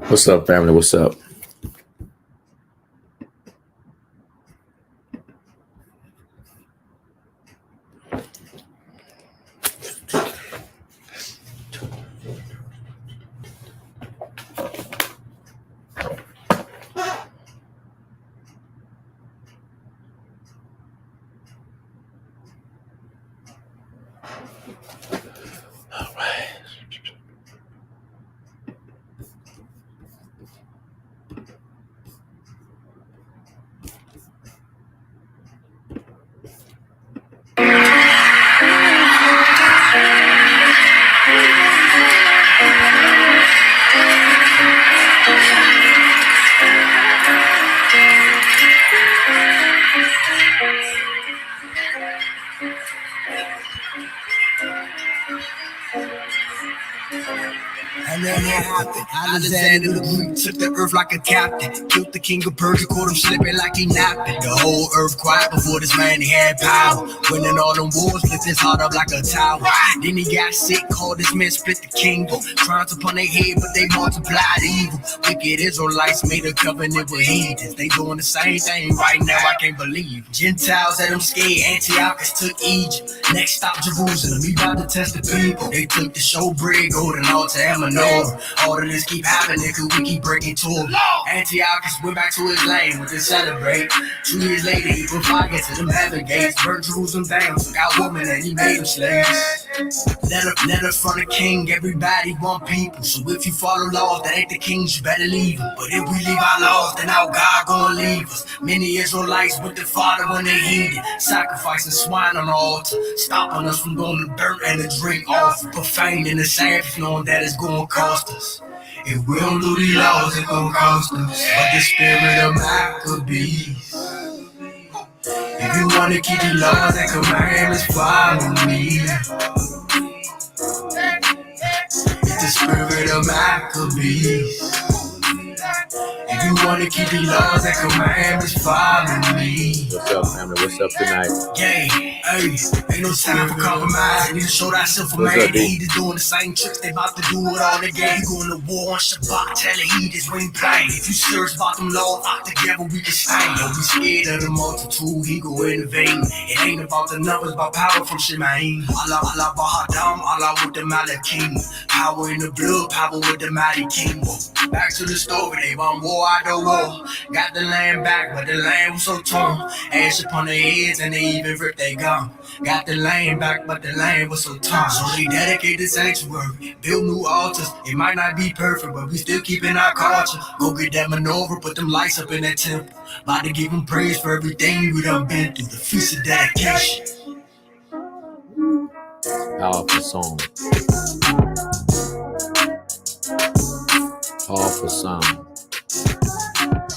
What's up, family? What's up? All right. And then it happened. Alexander the Greek took the earth like a captain. Killed the king of Persia, caught him slipping like he napping. The whole earth quiet before this man, he had power. Winning all them wars, lift his heart up like a tower. Then he got sick, called his men, split the kingdom. Crowns upon their head, but they multiplied evil. Wicked Israelites made a covenant with heathens. They doing the same thing right now, I can't believe it. Gentiles had them scared, Antiochus took Egypt. Next stop Jerusalem, he about to test the people. They took the showbread, golden altar, and menorah. All of this keep happening, cause we keep breaking to him. Antiochus went back to his lane with to celebrate. 2 years later, he put fire to them heaven gates. Burnt Jerusalem down, took out women and he made them slaves. Letter from the king, everybody want people. So if you follow laws that ain't the king's, you better leave them. But if we leave our laws, then our God gonna leave us. Many Israelites with the Father when they heeded, sacrificing swine on the altar, stopping us from going to burn and the drink off, profaning the Sabbath, knowing that it's gonna cost us. If we don't do these laws, it's gonna cost us. But the spirit of Maccabees, if you wanna keep the laws and commandments, follow me. It's the spirit of Maccabees. If you wanna keep the laws and commandments, follow me. What's up, family? What's up tonight? Yeah, hey, ain't no time for compromise. Need to show thyself a man. The heat is doing the same tricks, they about to do it all again. You going to war on Shabbat, tell the heat is ring plain. If you serious about them laws, out together we can stand. Don't be scared of the multitude, he go intervene. It ain't about the numbers, about power from Shemaim. Allah, Allah, Bahadam, Allah with the Malakim. Power in the blood, power with the mighty king. Back to the story, they want war after war. Got the land back, but the land was so torn. Ash upon their heads and they even ripped their gum. Got the land back, but the land was so torn. So they dedicated the sanctuary, built new altars. It might not be perfect, but we still keeping our culture. Go get that menorah, put them lights up in that temple. About to give them praise for everything we done been through. The feast of dedication. Powerful song. Powerful song.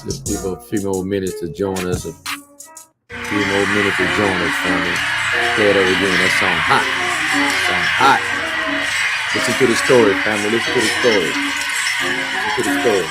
Just give a few more minutes to join us. A few more minutes to join us, family. Play it over again. That song hot. Song hot. Listen to the story, family. Listen to the story. Listen to the story.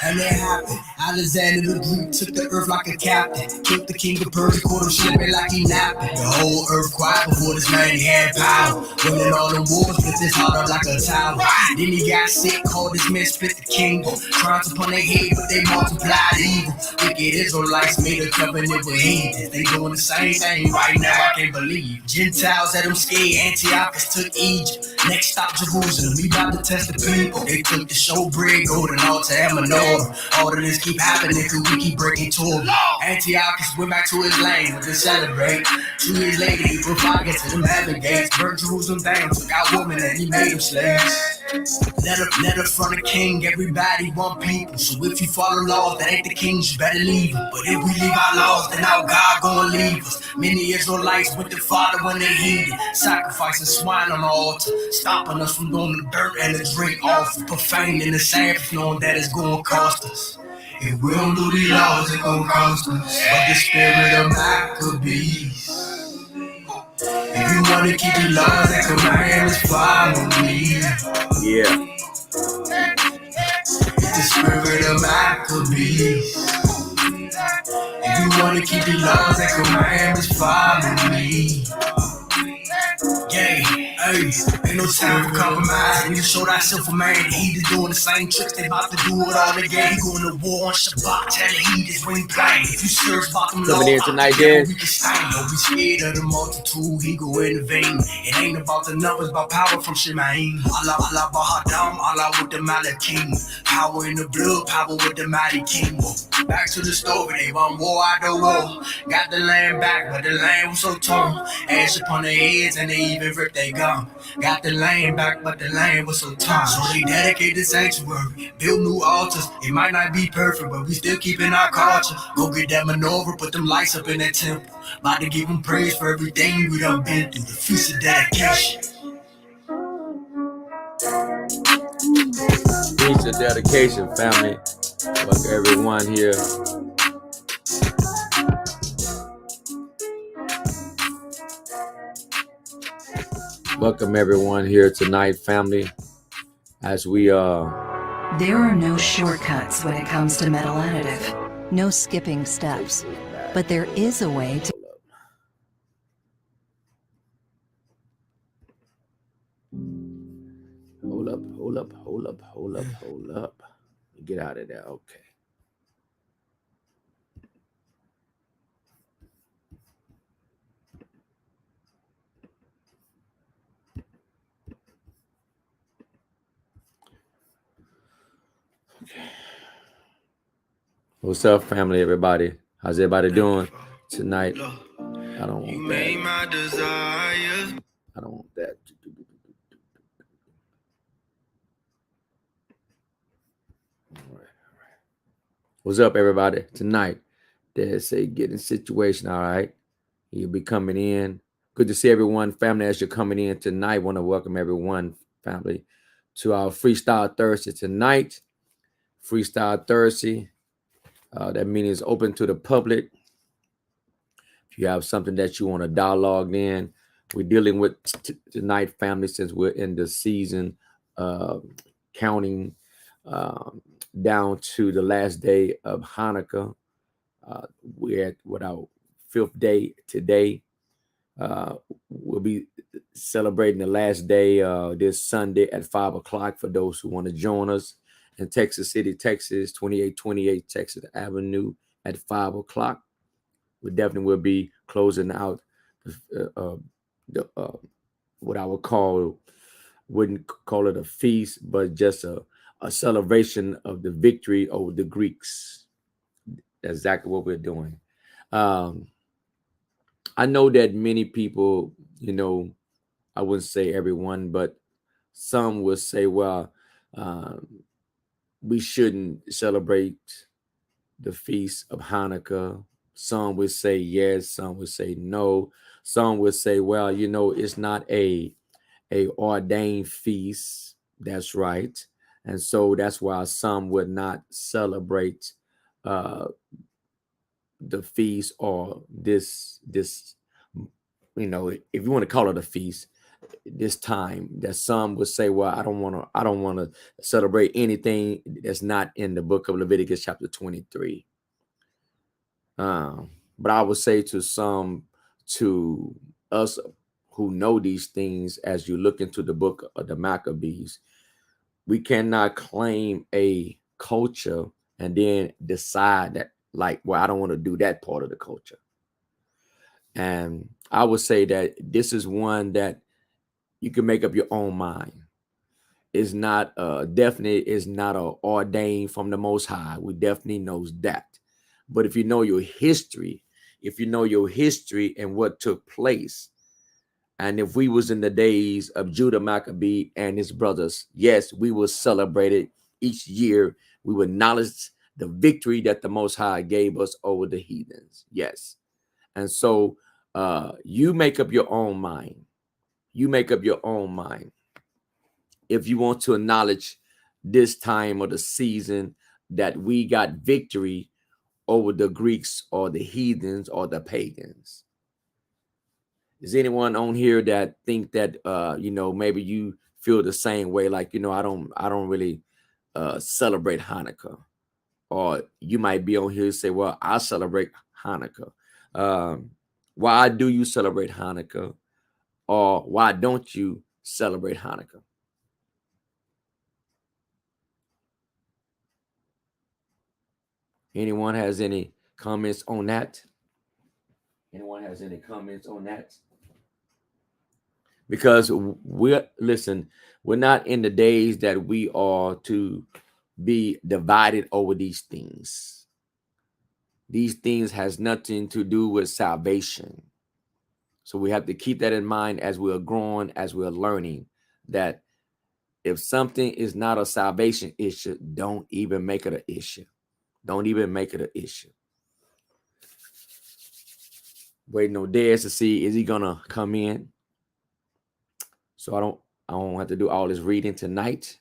And it happened. Alexander the Greek took the earth like a captain. Killed the king of Persia, caught him slipping like he napping. The whole earth quiet before this man, he had power. Winning all them wars, lift his heart up like a tower. Then he got sick, called his men, split the kingdom. Crowns upon their head, but they multiplied evil. Wicked Israelites made a covenant with heathens. They doing the same thing right now, I can't believe. Gentiles had them scared, Antiochus took Egypt. Next stop Jerusalem, we about to test the people. They took the showbread, golden altar, and menorah. All of this keep happening, cause we keep breaking to him. Antiochus went back to his lane with to celebrate. 2 years later, he put fire to them heaven gates. Burnt Jerusalem down, took out women and he made them slaves. Letter from the king, everybody want people. So if you follow laws that ain't the king's, you better leave them. But if we leave our laws, then our God gonna leave us. Many Israelites with the Father when they heeded, sacrificing swine on the altar, stopping us from going to burn and the drink off, profaning the Sabbath, knowing that it's gonna cost us. If we don't do these laws, it's gonna cost us. But the spirit of Maccabees, if you wanna keep the laws and commandments, follow me. Yeah. It's the spirit of Maccabees. If you wanna keep the laws and commandments, follow me. Yeah, hey, ain't no time for compromise. When you show thyself a man, he just doing the same tricks they about to do it all again. He going to war on Shabbat, tell the heathens when he playing. If you serious about them Coming in laws, tonight, together guys. we can stand. Don't be scared of the multitude, he go intervene. It ain't about the numbers, but power from Shemaim. Allah, Allah, Bahadam, Allah with the Malakim. Power in the blood, power with the mighty king. Back to the story, they want war out the war. Got the land back, but the land was so torn. Ash upon their heads and they even ripped their gum. Got the land back, but the land was so torn. So they dedicated sanctuary, built new altars. It might not be perfect, but we still keeping our culture. Go get that menorah, put them lights up in that temple. About to give them praise for everything we done been through. The feast of dedication. Feast of dedication, family. Welcome everyone here. Welcome everyone here tonight, family. As we There are no shortcuts when it comes to metal additive. No skipping steps. But there is a way to hold up. Get out of there. Okay. What's up, family, everybody? How's everybody doing tonight? I don't want that. I don't want that. All right. What's up, everybody? Tonight, there's a getting situation, all right? You'll be coming in. Good to see everyone, family, as you're coming in tonight. Want to welcome everyone, family, to our Freestyle Thursday tonight. Freestyle Thursday. That meeting is open to the public. If you have something that you want to dialogue in, we're dealing with tonight, family, since we're in the season, counting down to the last day of Hanukkah. We're at our 5th day today. We'll be celebrating the last day this Sunday at 5 o'clock for those who want to join us in Texas City, Texas, 2828 Texas Avenue at 5 o'clock. We definitely will be closing out what I would call, wouldn't call it a feast, but just a celebration of the victory over the Greeks. That's exactly what we're doing. I know that many people, I wouldn't say everyone, but some will say, well, we shouldn't celebrate the feast of Hanukkah. Some would say yes, some would say no. Some would say, well, it's not a ordained feast. That's right. And so that's why some would not celebrate the feast or this if you want to call it a feast, this time, that some would say, well, I don't want to celebrate anything that's not in the book of Leviticus chapter 23. But I would say to us who know these things, as you look into the book of the Maccabees, we cannot claim a culture and then decide that, like, well, I don't want to do that part of the culture. And I would say that this is one that you can make up your own mind. It's not definitely is not ordained from the Most High. We definitely knows that. But if you know your history, and what took place, and if we was in the days of Judah Maccabee and his brothers, yes, we will celebrate it each year. We will acknowledge the victory that the Most High gave us over the heathens. Yes. And so you make up your own mind. If you want to acknowledge this time of the season that we got victory over the Greeks or the heathens or the pagans. Is anyone on here that think that maybe you feel the same way, like, I don't really celebrate Hanukkah? Or you might be on here and say, well, I celebrate Hanukkah. Why do you celebrate Hanukkah? Or why don't you celebrate Hanukkah? Anyone has any comments on that? Anyone has any comments on that? Because we're not in the days that we are to be divided over these things. These things has nothing to do with salvation. So we have to keep that in mind as we're growing, as we're learning, that if something is not a salvation issue, don't even make it an issue. Don't even make it an issue. Waiting on Dez to see, is he gonna come in? So I don't have to do all this reading tonight.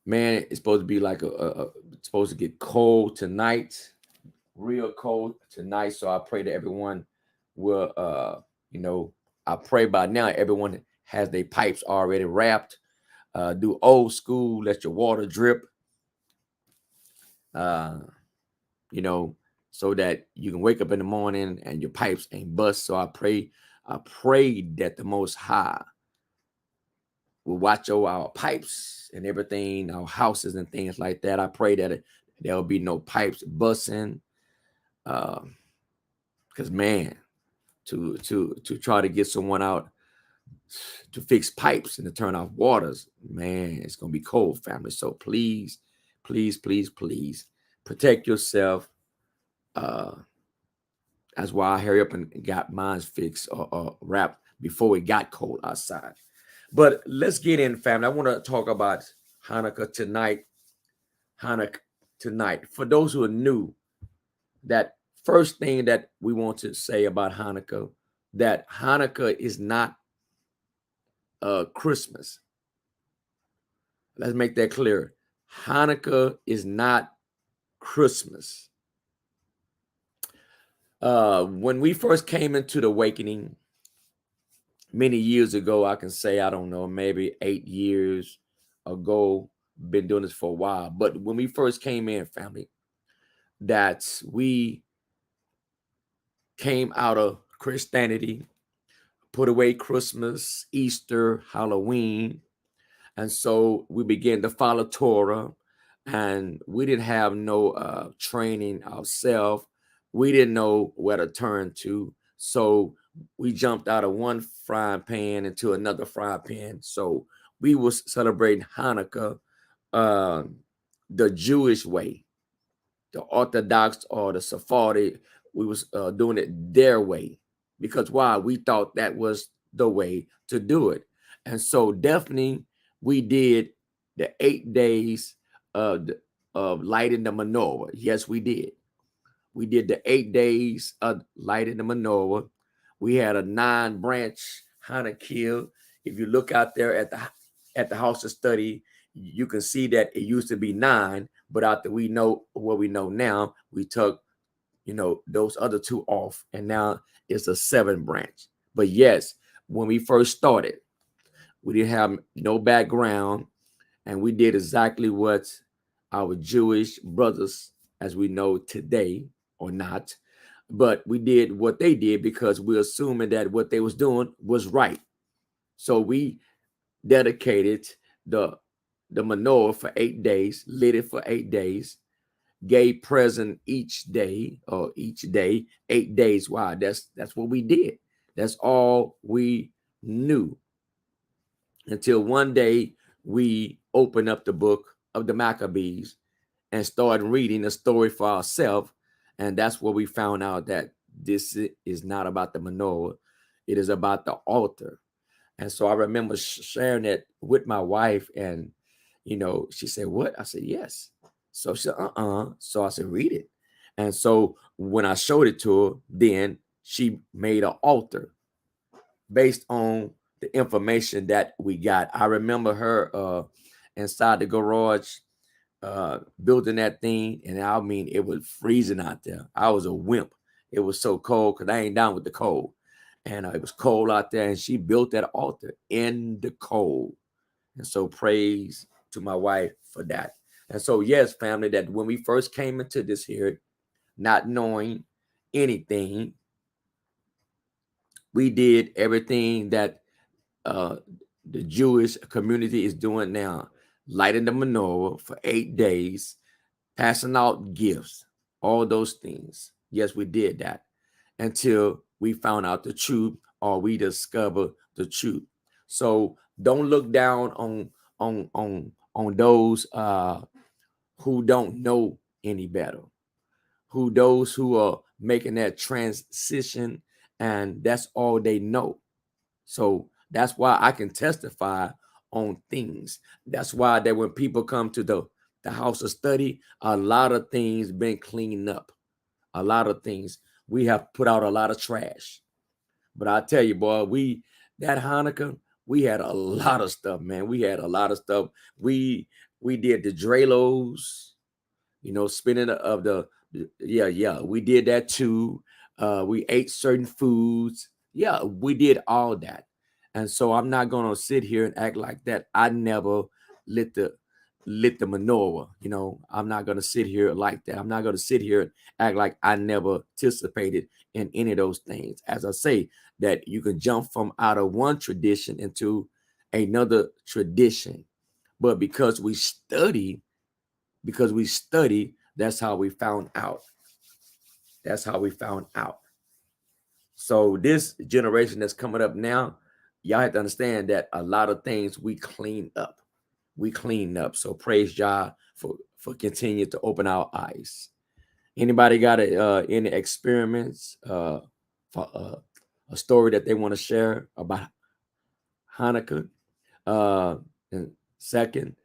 Man, it's supposed to be like it's supposed to get cold tonight, real cold tonight. So I pray that everyone will, I pray by now everyone has their pipes already wrapped. Do old school, let your water drip. So that you can wake up in the morning and your pipes ain't bust. So I pray that the Most High will watch over our pipes and everything, our houses and things like that. I pray that there will be no pipes busting. Because man, to try to get someone out to fix pipes and to turn off waters, man, it's gonna be cold, family. So please, please, please, please protect yourself. That's why I hurry up and got mine fixed or wrapped before it got cold outside. But let's get in, family. I want to talk about Hanukkah tonight. For those who are new, that first thing that we want to say about Hanukkah, that Hanukkah is not Christmas. Let's make that clear. Hanukkah is not Christmas. When we first came into the awakening many years ago, I can say, I don't know, maybe 8 years ago, been doing this for a while. But when we first came in, family, that we came out of Christianity, put away Christmas, Easter, Halloween. And so we began to follow Torah, and we didn't have no training ourselves. We didn't know where to turn to. So we jumped out of one frying pan into another frying pan. So we was celebrating Hanukkah the Jewish way, the Orthodox or the Sephardi. We was doing it their way. Because why? We thought that was the way to do it. And so definitely we did the 8 days of lighting the menorah. Yes, we did. We did the 8 days of lighting the menorah. We had a 9-branch Hanukkah. If you look out there at the house of study, you can see that it used to be 9, but after we know what we know now, we took those other 2 off, and now it's a 7 branch. But yes, when we first started, we didn't have no background, and we did exactly what our Jewish brothers, as we know today, or not, but we did what they did because we're assuming that what they was doing was right. So we dedicated the menorah for 8 days, lit it for 8 days, gave present each day, 8 days. Wow, that's what we did. That's all we knew. Until one day we opened up the book of the Maccabees and started reading the story for ourselves. And that's where we found out that this is not about the menorah. It is about the altar. And so I remember sharing it with my wife, and, she said, "What?" I said, "Yes." So she said, So I said, "Read it." And so when I showed it to her, then she made an altar based on the information that we got. I remember her inside the garage building that thing, and I mean, it was freezing out there. I was a wimp. It was so cold because I ain't down with the cold, and it was cold out there, and she built that altar in the cold. And so praise to my wife for that. And so, yes, family, that when we first came into this here, not knowing anything, we did everything that the Jewish community is doing now, lighting the menorah for 8 days, passing out gifts, all those things. Yes, we did that until we found out the truth or we discovered the truth. So don't look down on those who don't know any better, those who are making that transition and that's all they know. So that's why I can testify on things. That's why that when people come to the house of study, a lot of things been cleaned up. A lot of things. We have put out a lot of trash. But I tell you, boy, that Hanukkah, we had a lot of stuff, man. We had a lot of stuff. We did the Drelos, spinning of the yeah. We did that too. We ate certain foods. Yeah, we did all that. And so I'm not gonna sit here and act like that. I never lit the menorah. I'm not gonna sit here like that. I'm not gonna sit here and act like I never participated in any of those things. As I say, that you can jump from out of one tradition into another tradition. But because we study, that's how we found out. That's how we found out. So this generation that's coming up now, y'all have to understand that a lot of things we clean up. So praise God for continuing to open our eyes. Anybody got any experiments, for a story that they want to share about Hanukkah? And second,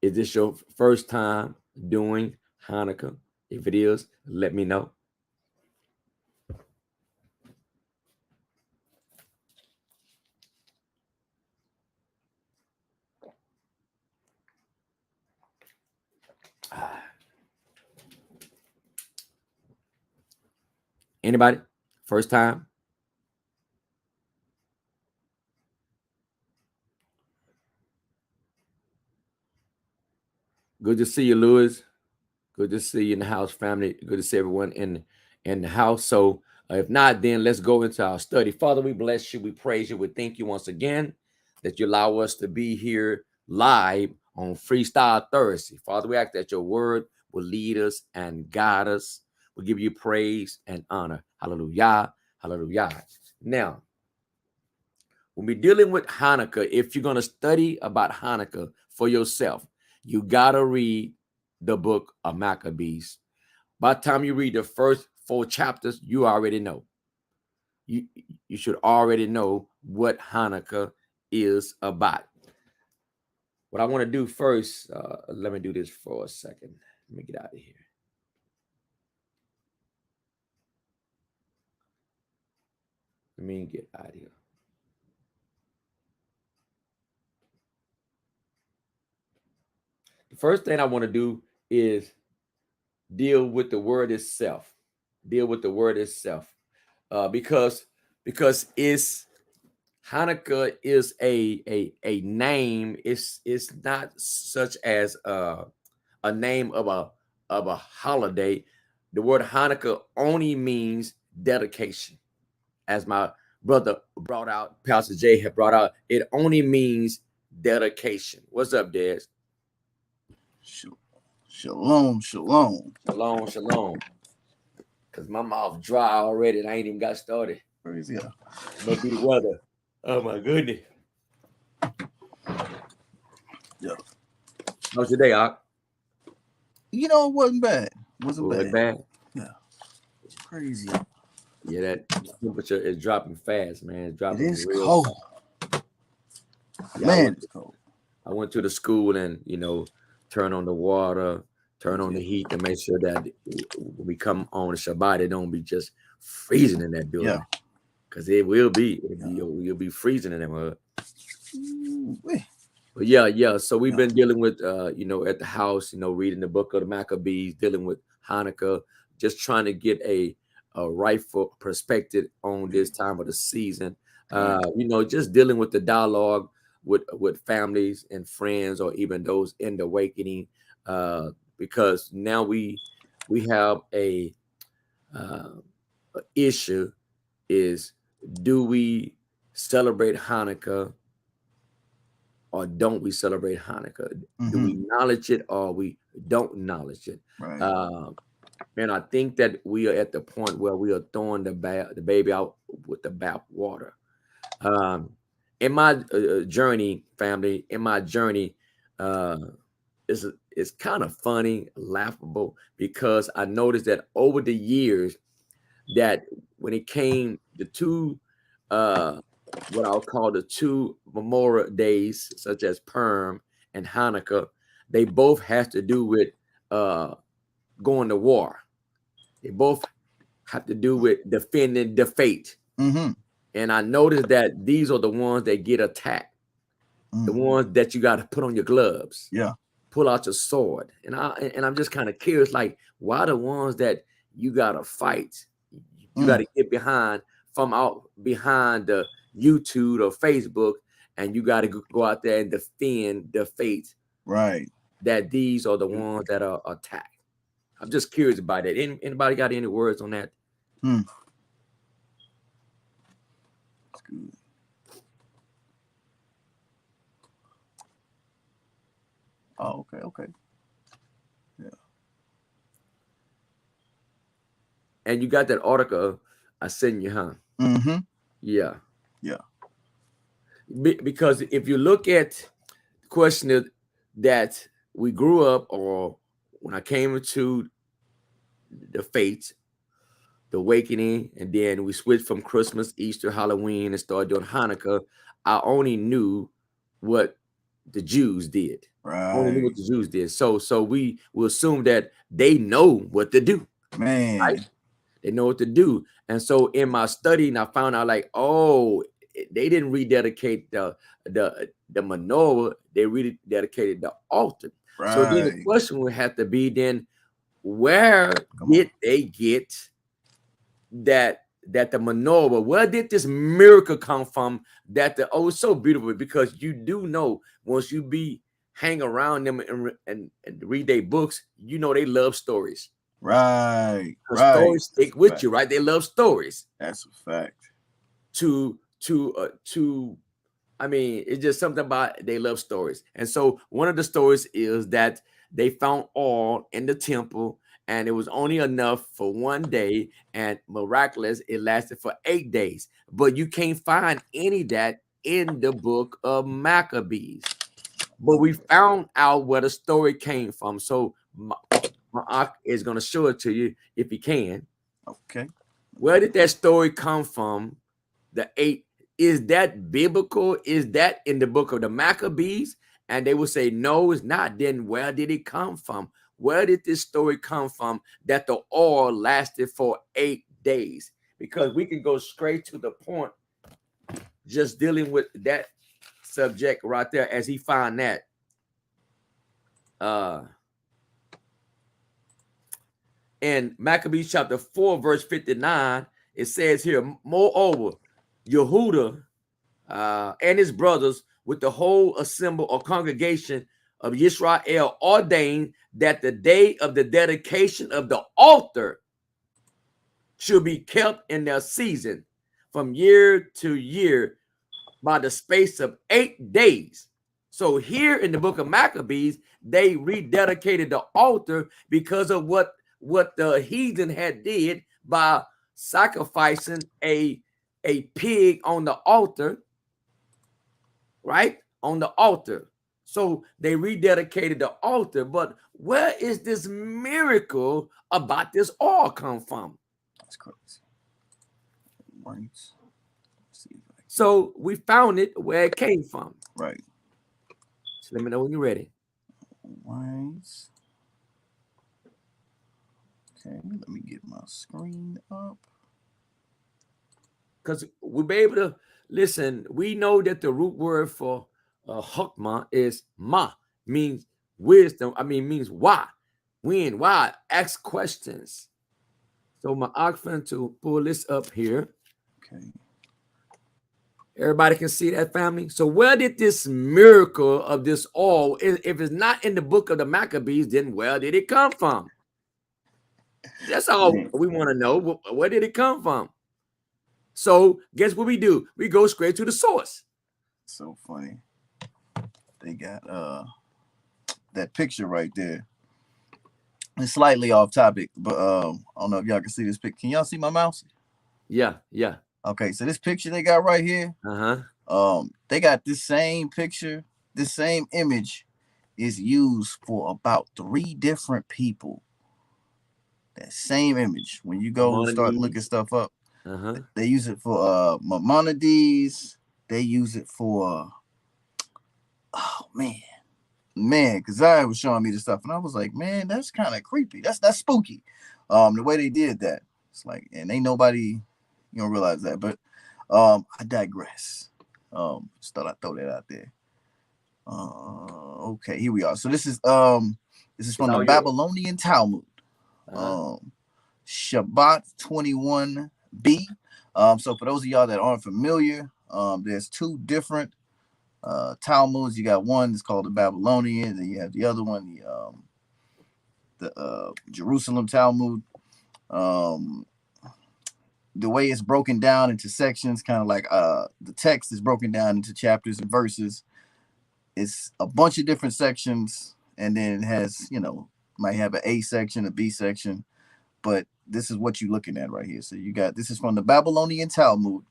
is this your first time doing Hanukkah? If it is, let me know. Anybody? First time? Good to see you, Louis. Good to see you in the house, family. Good to see everyone in the house. So if not, then let's go into our study. Father, we bless you. We praise you. We thank you once again that you allow us to be here live on Freestyle Thursday. Father, we ask that your word will lead us and guide us. We give you praise and honor. Hallelujah. Hallelujah. Now, when we're dealing with Hanukkah, if you're going to study about Hanukkah for yourself, you got to read the book of Maccabees. By the time you read the first 4 chapters, you already know. You should already know what Hanukkah is about. What I want to do first, let me do this for a second. Let me get out of here. Let me get out of here. The first thing I want to do is deal with the word itself. Because it's Hanukkah is a name. It's not such as a name of a holiday. The word Hanukkah only means dedication. As my brother brought out, Pastor Jay had brought out, it only means dedication. What's up, Des? Shalom. Shalom. Because my mouth dry already and I ain't even got started. Crazy. Must be the weather. Oh my goodness. Yeah. How's your day, Ock? It wasn't bad. Wasn't bad? Yeah. It's crazy. Yeah, that temperature is dropping fast, man. It's dropping. It is cold. Yeah, Man, it's cold. I went to the school and, turn on the water, turn on the heat to make sure that when we come on the Shabbat, it don't be just freezing in that building. Yeah. Because it will be. You'll be freezing in that. But yeah. So we've been dealing with, at the house, reading the book of the Maccabees, dealing with Hanukkah, just trying to get a rightful perspective on this time of the season. Just dealing with the dialogue with families and friends, or even those in the awakening, because now we have uh, a issue is, do we celebrate Hanukkah or don't we celebrate Hanukkah? Do we acknowledge it or we don't acknowledge it? Right. And I think that we are at the point where we are throwing the baby out with the bath water. In my journey, family, uh, it's kind of funny, laughable, because I noticed that over the years that when it came the two, what I'll call the two memorial days, such as Purim and Hanukkah, they both have to do with going to war. They both have to do with defending the faith. And I noticed that these are the ones that get attacked, the ones that you got to put on your gloves, pull out your sword. And I'm just kind of curious, like, why the ones that you got to fight, you got to get behind from out behind the YouTube or Facebook, and you got to go out there and defend the faith. Right. That these are the ones that are attacked. I'm just curious about that. Anybody got any words on that? That's good. Oh, okay. Yeah. And you got that article I sent you, huh? Yeah. Because if you look at the question that we grew up, or when I came into the faith, the awakening, and then we switched from Christmas, Easter, Halloween, and started doing Hanukkah, I only knew what the Jews did. Right. Only knew what the Jews did. So we will assume that they know what to do. Man. Right? They know what to do. And so in my studying, I found out, like, oh, they didn't rededicate the menorah, they rededicated the altar. Right. So then the question would have to be, then where did they get that the menorah, where did this miracle come from? That it's so beautiful, because you do know, once you hang around them and read their books, you know they love stories. Right. Stories stick with you, right? They love stories. That's a fact. I mean, it's just something about, they love stories. And so one of the stories is that they found oil in the temple, and it was only enough for one day, and miraculous, it lasted for 8 days. But you can't find any of that in the book of Maccabees. But we found out where the story came from. So my is going to show it to you if he can. Okay. Where did that story come from? The 8, is that biblical? Is that in the book of the Maccabees? And they will say, no, it's not. Then where did it come from? Where did this story come from that the oil lasted for 8 days? Because we can go straight to the point, just dealing with that subject right there, as he found that. In Maccabees chapter 4, verse 59, it says here, moreover, Yehuda and his brothers with the whole assemble or congregation of Israel ordained that the day of the dedication of the altar should be kept in their season from year to year by the space of 8 days. So here in the book of Maccabees, they rededicated the altar because of what the heathen had did by sacrificing a pig on the altar, right? On the altar. So they rededicated the altar. But where is this miracle about this oil come from? That's crazy. Right. So we found it where it came from. Right. So let me know when you're ready. Right. Okay, let me get my screen up. Because we'll be able to listen. We know that the root word for hokmah is ma, means wisdom. Means why. When, why? Ask questions. So my oxfam to pull this up here. Okay. Everybody can see that, family. So where did this miracle of this oil, if it's not in the book of the Maccabees, then where did it come from? That's all we want to know. Where did it come from? So guess what we do? We go straight to the source. So funny. They got that picture right there. It's slightly off topic, but I don't know if y'all can see this picture. Can y'all see my mouse? Yeah. Okay, so this picture they got right here. They got this same picture, this same image is used for about 3 different people. That same image. When you go start looking stuff up, they use it for Maimonides. They use it for man, Keziah was showing me the stuff, and I was like, man, that's kind of creepy. That's spooky. The way they did that, it's like, and ain't nobody, you don't realize that. But I digress. Just thought I'd throw that out there. Okay, here we are. So this is from the Babylonian Talmud. Shabbat 21b. So for those of y'all that aren't familiar, there's 2 different Talmuds. You got one that's called the Babylonian, and you have the other one, the Jerusalem Talmud. The way it's broken down into sections, kind of like the text is broken down into chapters and verses. It's a bunch of different sections, and then it has, might have an A section, a B section, but this is what you're looking at right here. So you got, this is from the Babylonian Talmud.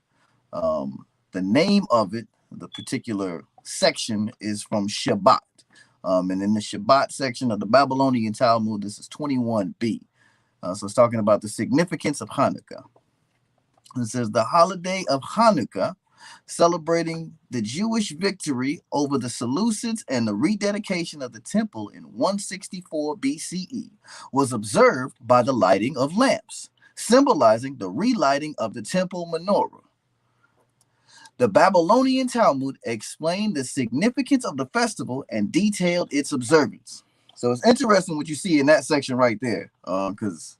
The name of it, the particular section, is from Shabbat. And in the Shabbat section of the Babylonian Talmud, this is 21b. So it's talking about the significance of Hanukkah. It says the holiday of Hanukkah, celebrating the Jewish victory over the Seleucids and the rededication of the temple in 164 BCE, was observed by the lighting of lamps, symbolizing the relighting of the temple menorah. The Babylonian Talmud explained the significance of the festival and detailed its observance. So it's interesting what you see in that section right there, because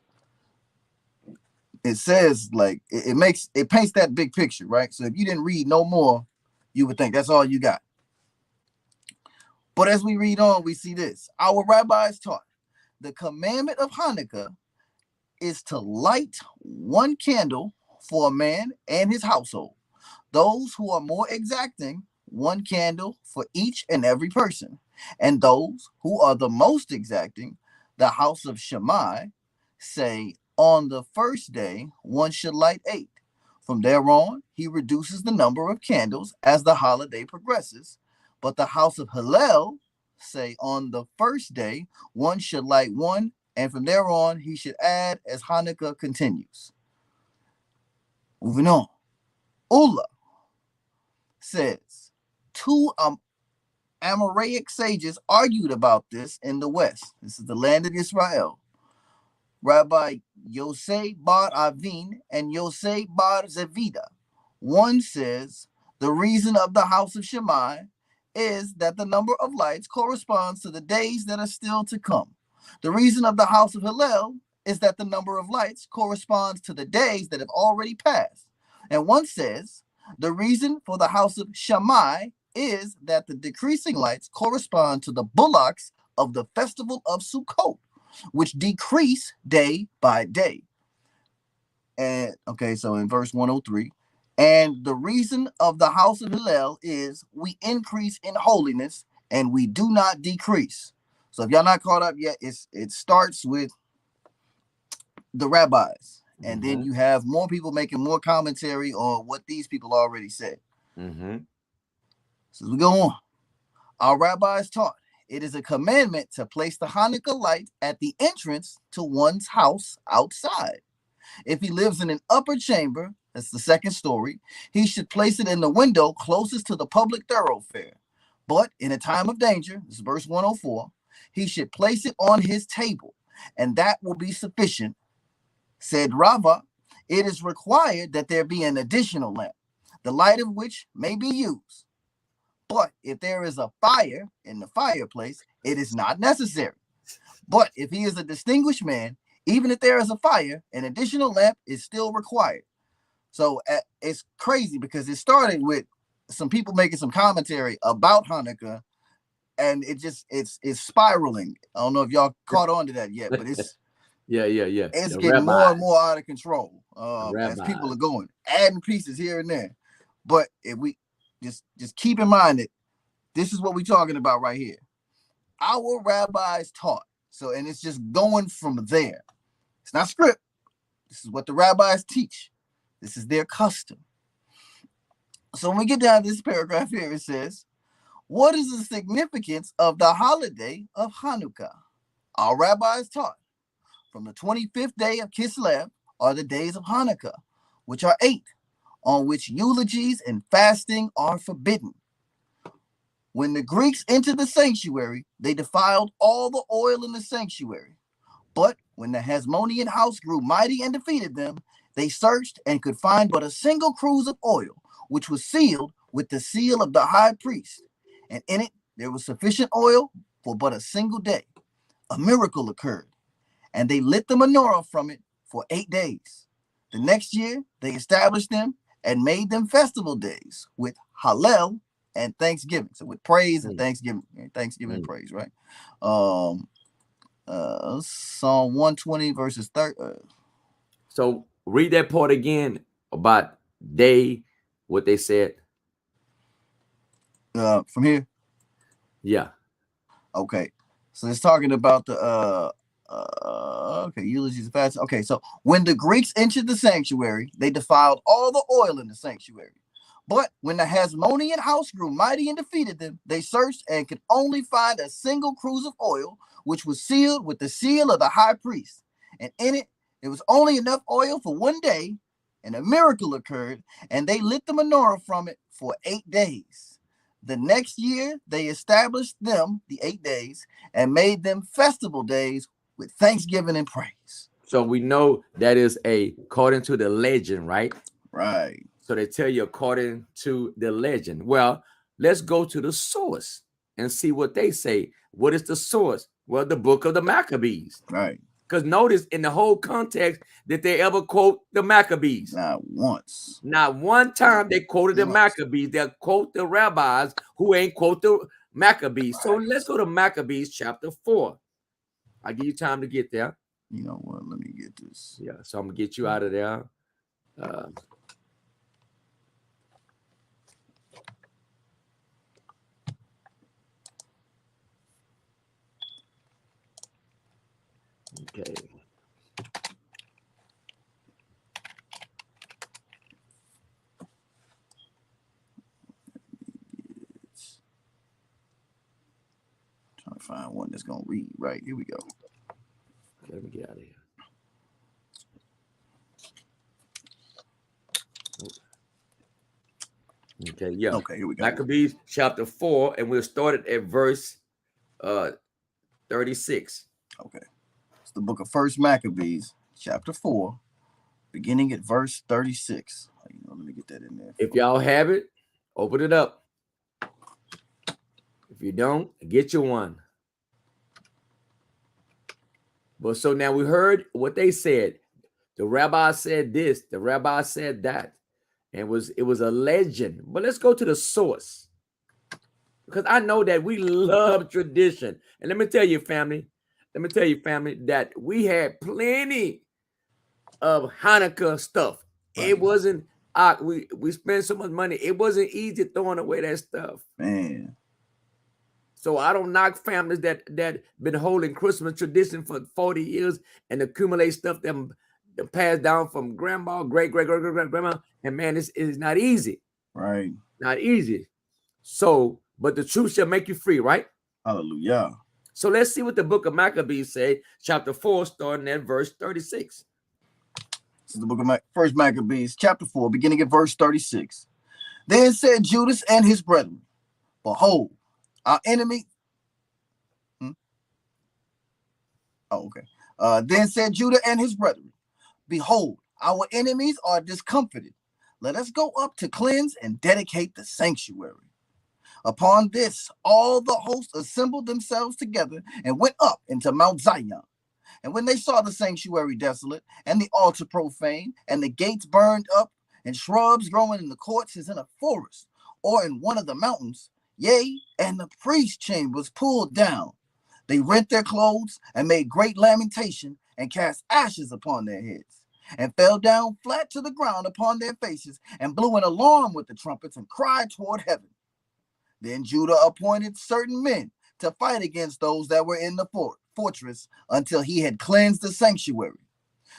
it says, like, it paints that big picture, right? So if you didn't read no more, you would think that's all you got. But as we read on, we see this. Our rabbis taught the commandment of Hanukkah is to light 1 candle for a man and his household. Those who are more exacting, 1 candle for each and every person. And those who are the most exacting, the house of Shammai, say, on the first day, 1 should light 8. From there on, he reduces the number of candles as the holiday progresses. But the house of Hillel say on the first day, 1 should light 1, and from there on, he should add as Hanukkah continues. Moving on. Ulla says, 2 Amoraic sages argued about this in the West. This is the land of Israel. Rabbi Yosei bar Avin and Yosei bar Zevida. One says the reason of the house of Shammai is that the number of lights corresponds to the days that are still to come. The reason of the house of Hillel is that the number of lights corresponds to the days that have already passed. And one says the reason for the house of Shammai is that the decreasing lights correspond to the bullocks of the festival of Sukkot, which decrease day by day. And okay, so in verse 103, and the reason of the house of Hillel is we increase in holiness and we do not decrease. So if y'all not caught up yet, it starts with the rabbis, and then you have more people making more commentary on what these people already said. So as we go on, our rabbis taught it is a commandment to place the Hanukkah light at the entrance to one's house outside. If he lives in an upper chamber, that's the second story, he should place it in the window closest to the public thoroughfare. But in a time of danger, this is verse 104, he should place it on his table, and that will be sufficient. Said Rava, it is required that there be an additional lamp, the light of which may be used. But if there is a fire in the fireplace, it is not necessary. But if he is a distinguished man, even if there is a fire, an additional lamp is still required. So it's crazy because it started with some people making some commentary about Hanukkah, and it's spiraling. I don't know if y'all caught on to that yet, but it's yeah. it's The getting more and more out of control as rabbi. people are going adding pieces here and there. But if we just keep in mind that this is what we're talking about right here. Our rabbis taught. So, and it's just going from there. It's not script. This is what the rabbis teach. This is their custom. So when we get down to this paragraph here, it says, what is the significance of the holiday of Hanukkah? Our rabbis taught, from the 25th day of Kislev are the days of Hanukkah, which are 8, on which eulogies and fasting are forbidden. When the Greeks entered the sanctuary, they defiled all the oil in the sanctuary. But when the Hasmonean house grew mighty and defeated them, they searched and could find but a single cruse of oil, which was sealed with the seal of the high priest. And in it there was sufficient oil for but a single day. A miracle occurred, and they lit the menorah from it for 8 days. The next year they established them and made them festival days with Hallel and Thanksgiving. So with praise and Thanksgiving, and praise, right? Psalm 120 verses 30. So read that part again about what they said. From here. Yeah. Okay. So it's talking about the eulogies of fasting. Okay, so when the Greeks entered the sanctuary, they defiled all the oil in the sanctuary. But when the Hasmonean house grew mighty and defeated them, they searched and could only find a single cruse of oil, which was sealed with the seal of the high priest. And in it, there was only enough oil for 1 day, and a miracle occurred, and they lit the menorah from it for 8 days. The next year, they established them, the 8 days, and made them festival days with thanksgiving and praise. So we know that is according to the legend, right? Right. So they tell you according to the legend. Well, let's go to the source and see what they say. What is the source? Well, the book of the Maccabees. Right. Because notice in the whole context that they ever quote the Maccabees. Not once. Not one time they quoted the Maccabees. They'll quote the rabbis who ain't quote the Maccabees. Right. So let's go to Maccabees chapter 4. I'll give you time to get there. You know what? Let me get this. Yeah, so I'm going to get you out of there. Okay. Trying to find one that's gonna read right. Here we go. Let me get out of here. Okay, yeah. Okay, here we go. Maccabees chapter 4, and we'll start at verse 36. Okay. It's the book of First Maccabees, chapter 4, beginning at verse 36. Let me get that in there. If y'all have it, open it up. If you don't, get you one. But so now we heard what they said. The rabbi said this, the rabbi said that. And it was a legend. But let's go to the source. Because I know that we love tradition. And let me tell you, family, that we had plenty of Hanukkah stuff. Right. It wasn't, we spent so much money. It wasn't easy throwing away that stuff. Man. So I don't knock families that been holding Christmas tradition for 40 years and accumulate stuff that passed down from grandma, great grandma. And man, it's not easy. Right. Not easy. So, but the truth shall make you free, right? Hallelujah. So let's see what the book of Maccabees say, chapter 4, starting at verse 36. This is the book of First Maccabees, chapter 4, beginning at verse 36. Then said Judas and his brethren, behold, our enemy. Then said Judah and his brethren, behold, our enemies are discomfited. Let us go up to cleanse and dedicate the sanctuary. Upon this, all the hosts assembled themselves together and went up into Mount Zion. And when they saw the sanctuary desolate, and the altar profane, and the gates burned up, and shrubs growing in the courts as in a forest, or in one of the mountains. Yea, and the priest chambers pulled down. They rent their clothes and made great lamentation and cast ashes upon their heads and fell down flat to the ground upon their faces and blew an alarm with the trumpets and cried toward heaven. Then Judah appointed certain men to fight against those that were in the fortress until he had cleansed the sanctuary.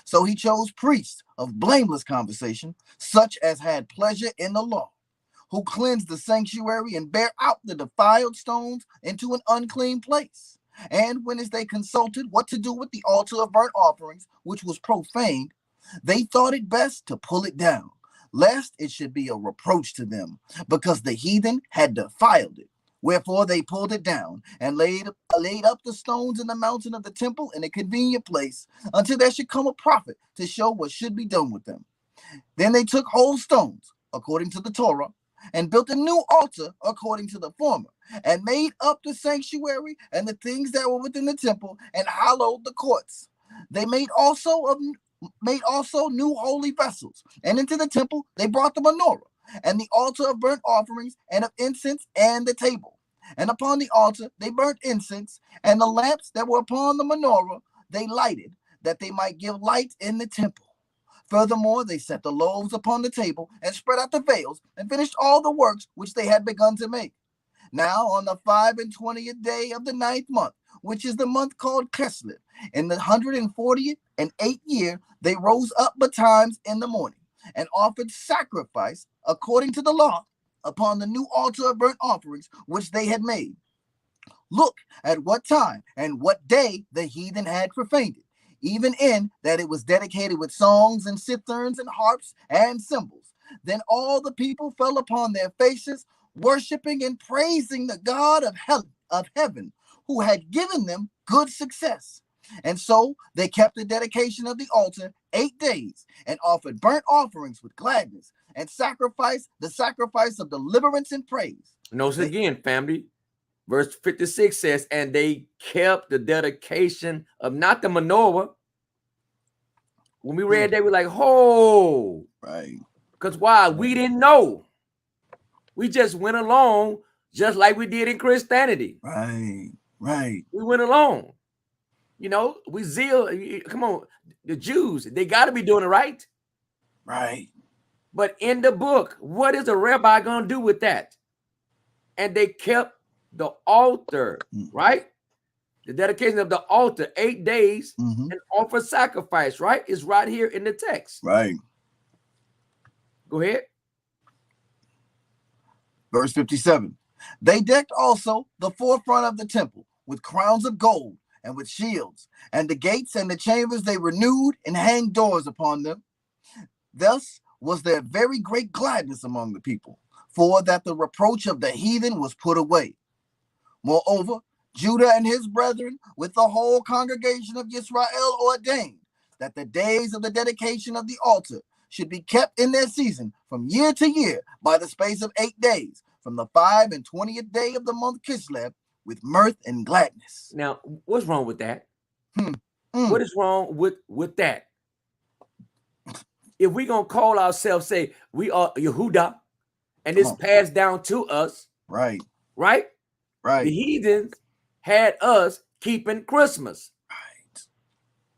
So he chose priests of blameless conversation, such as had pleasure in the law, who cleansed the sanctuary and bare out the defiled stones into an unclean place. And when as they consulted what to do with the altar of burnt offerings, which was profaned, they thought it best to pull it down, lest it should be a reproach to them, because the heathen had defiled it. Wherefore they pulled it down and laid up the stones in the mountain of the temple in a convenient place, until there should come a prophet to show what should be done with them. Then they took whole stones, according to the Torah, and built a new altar according to the former, and made up the sanctuary and the things that were within the temple, and hallowed the courts. They made also new holy vessels, and into the temple they brought the menorah, and the altar of burnt offerings, and of incense, and the table. And upon the altar they burnt incense, and the lamps that were upon the menorah they lighted, that they might give light in the temple. Furthermore, they set the loaves upon the table, and spread out the veils, and finished all the works which they had begun to make. Now on the 25th day of the 9th month, which is the month called Kislev, in the 148th year, they rose up betimes in the morning, and offered sacrifice according to the law upon the new altar of burnt offerings which they had made. Look at what time and what day the heathen had profaned it, even in that it was dedicated with songs and citherns and harps and cymbals. Then all the people fell upon their faces, worshiping and praising the God of heaven, who had given them good success. And so they kept the dedication of the altar 8 days, and offered burnt offerings with gladness, and sacrificed the sacrifice of deliverance and praise. Notice again, family. Verse 56 says, and they kept the dedication of not the menorah. When we read that, we're like, oh, right. Because why? Right. We didn't know. We just went along just like we did in Christianity. Right. Right. We went along. You know, come on, the Jews, they got to be doing it right. Right. But in the book, what is a rabbi going to do with that? And they kept the altar, right? The dedication of the altar, 8 days, and offer sacrifice, right? It's right here in the text. Right. Go ahead. Verse 57. They decked also the forefront of the temple with crowns of gold and with shields, and the gates and the chambers they renewed, and hanged doors upon them. Thus was there very great gladness among the people, for that the reproach of the heathen was put away. Moreover, Judah and his brethren with the whole congregation of Israel ordained that the days of the dedication of the altar should be kept in their season from year to year by the space of 8 days, from the 25th day of the month Kislev, with mirth and gladness. Now, what's wrong with that? What is wrong with that? If we're going to call ourselves, say, we are Yehuda, and it's passed down to us. Right. Right? Right. The heathens had us keeping Christmas. Right.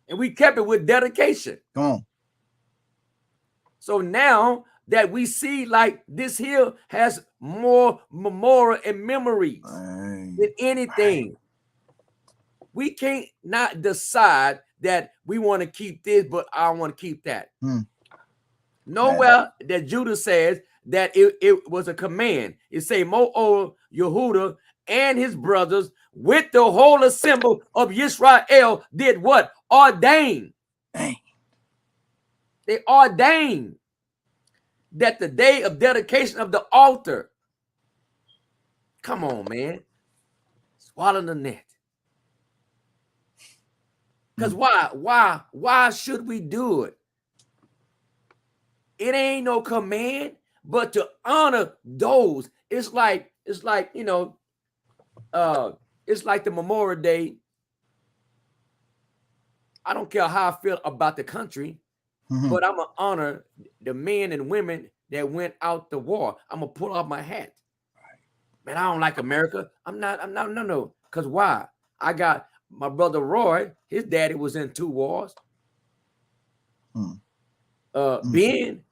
And we kept it with dedication. Come on. So now that we see like this here has more memorial and memories than anything. Right. We can't not decide that we want to keep this, but I want to keep that. Nowhere that Judah says that it was a command. It say Mo'o Yehuda and his brothers with the whole assembly of Israel did what? Ordain. Dang. They ordained that the day of dedication of the altar. Come on, man. Swallow the net. Because why should we do it? It ain't no command, but to honor those. It's like, you know, it's like the Memorial Day. I don't care how I feel about the country, but I'm gonna honor the men and women that went out the war. I'm gonna pull off my hat. Man, I don't like America. I'm not, no. Because why? I got my brother Roy, his daddy was in 2 wars. Ben,